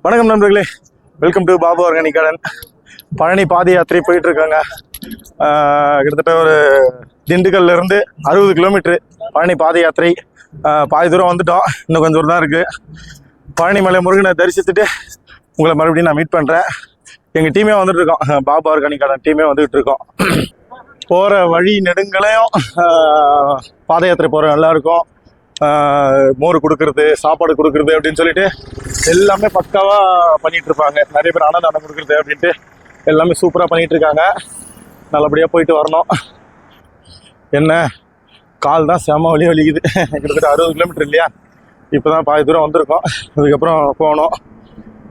வணக்கம் நண்பர்களே, welcome to Babu organic garden. Palani பாத யாத்திரை போயிட்டு இருக்காங்க. கிட்டத்தட்ட ஒரு திண்டுக்கல்ல இருந்து 60 கிலோமீட்டரு பழனி பாத யாத்திரை. பாதி தூரம் வந்துட்டோம், இன்னும் கொஞ்சம் தூரம் தான் இருக்கு. பழனி மலை முருகனை தரிசித்துட்டு உங்களை மறுபடியும் நான் மீட் பண்றேன். எங்க டீமே வந்துட்டு இருக்கோம், பாபு ஆர்கானிக் கார்டன் டீமே வந்துட்டு இருக்கோம். போற வழி நெடுங்களையும் பாத யாத்திரை போற எல்லாருக்கும் மோர் கொடுக்கறது, சாப்பாடு கொடுக்கறது அப்படின்னு சொல்லிட்டு எல்லாமே பக்காவா பண்ணிட்டு இருப்பாங்க. நிறைய பேர் அன்னதானம் கொடுக்கறது அப்படின்ட்டு எல்லாமே சூப்பரா பண்ணிட்டு இருக்காங்க. நல்லபடியா போயிட்டு வரணும். என்ன கால் தான் செம வலிக்குது. கிட்டத்தட்ட 60 கிலோமீட்டர் இல்லையா, இப்போதான் பாதி தூரம் வந்திருக்கோம். அதுக்கப்புறம் போகணும்.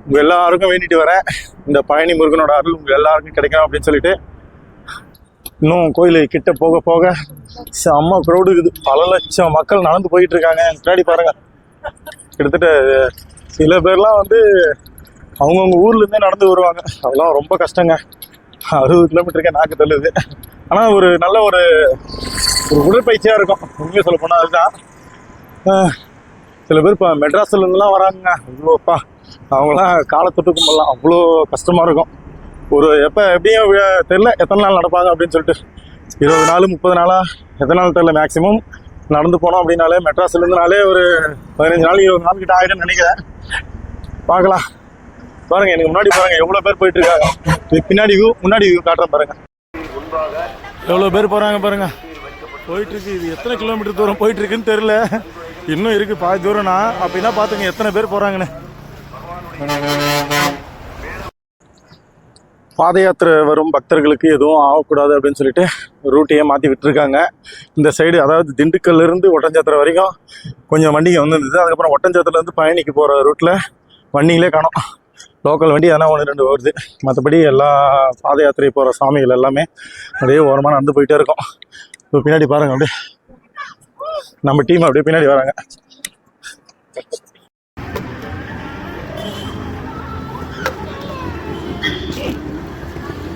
உங்க எல்லாருக்கும் வேண்டிட்டு வரேன், இந்த பழனி முருகனோட அருள் உங்க எல்லாருக்கும் கிடைக்கும் அப்படின்னு சொல்லிட்டு. இன்னும் கோயில் கிட்ட போக போக செம்ம க்ரௌடு இருக்குது. பல லட்சம் மக்கள் நடந்து போயிட்டு இருக்காங்க. முன்னாடி பாருங்க, கிட்டத்தட்ட சில பேர்லாம் வந்து அவங்கவுங்க ஊர்ல இருந்தே நடந்து வருவாங்க. அதெல்லாம் ரொம்ப கஷ்டங்க. 60 கிலோமீட்டருக்கே நாக்கு தள்ளுது. ஆனால் ஒரு நல்ல ஒரு உடற்பயிற்சியாக இருக்கும். உண்மையாக சொல்ல போனால் அதுதான். சில பேர் இப்போ மெட்ராஸ்ல இருந்துலாம் வராங்க. இவ்வளோப்பா, அவங்களாம் காலை தொட்டு கும்பலாம், அவ்வளோ கஷ்டமாக இருக்கும். ஒரு எப்படியும் தெரில எத்தனை நாள் நடப்பாங்க அப்படின்னு சொல்லிட்டு. 20 நாள் 30 நாளா எத்தனை நாள் தெரில. மேக்ஸிமம் நடந்து போனோம் அப்படின்னாலே மெட்ராஸ்லேருந்துனாலே ஒரு 15 நாள் 20 நாள் கிட்ட ஆகிடும்னு நினைக்கிறேன். பார்க்கலாம். பாருங்க, எனக்கு முன்னாடி பாருங்க எவ்வளோ பேர் போயிட்டு இருக்காங்க. பின்னாடி முன்னாடி வியூ காட்டுறேன் பாருங்க, எவ்வளோ பேர் போகிறாங்க பாருங்க. போயிட்டு இருக்கு. இது எத்தனை கிலோமீட்டர் தூரம் போயிட்டு இருக்குன்னு தெரில. இன்னும் இருக்கு பாதி தூரம்னா. அப்படின்னா பார்த்துங்க எத்தனை பேர் போகிறாங்கன்னு. பாத யாத்திரை வரும் பக்தர்களுக்கு எதுவும் ஆகக்கூடாது அப்படின்னு சொல்லிட்டு ரூட்டையே மாற்றி விட்டுருக்காங்க. இந்த சைடு, அதாவது திண்டுக்கல்ல இருந்து ஒட்டஞ்சாத்திரை வரைக்கும் கொஞ்சம் வண்டிங்க வந்துருந்தது. அதுக்கப்புறம் ஒட்டஞ்சாத்திரலேருந்து பழனிக்கு போகிற ரூட்டில் வண்டிங்களே காணோம். லோக்கல் வண்டி எதனா 1-2 வருது. மற்றபடி எல்லா பாத யாத்திரை போகிற சாமிகள் எல்லாமே அப்படியே ஓரமாக நடந்து போயிட்டே இருக்கோம். இப்போ பின்னாடி பாருங்க, அப்படியே நம்ம டீம் அப்படியே பின்னாடி வராங்க.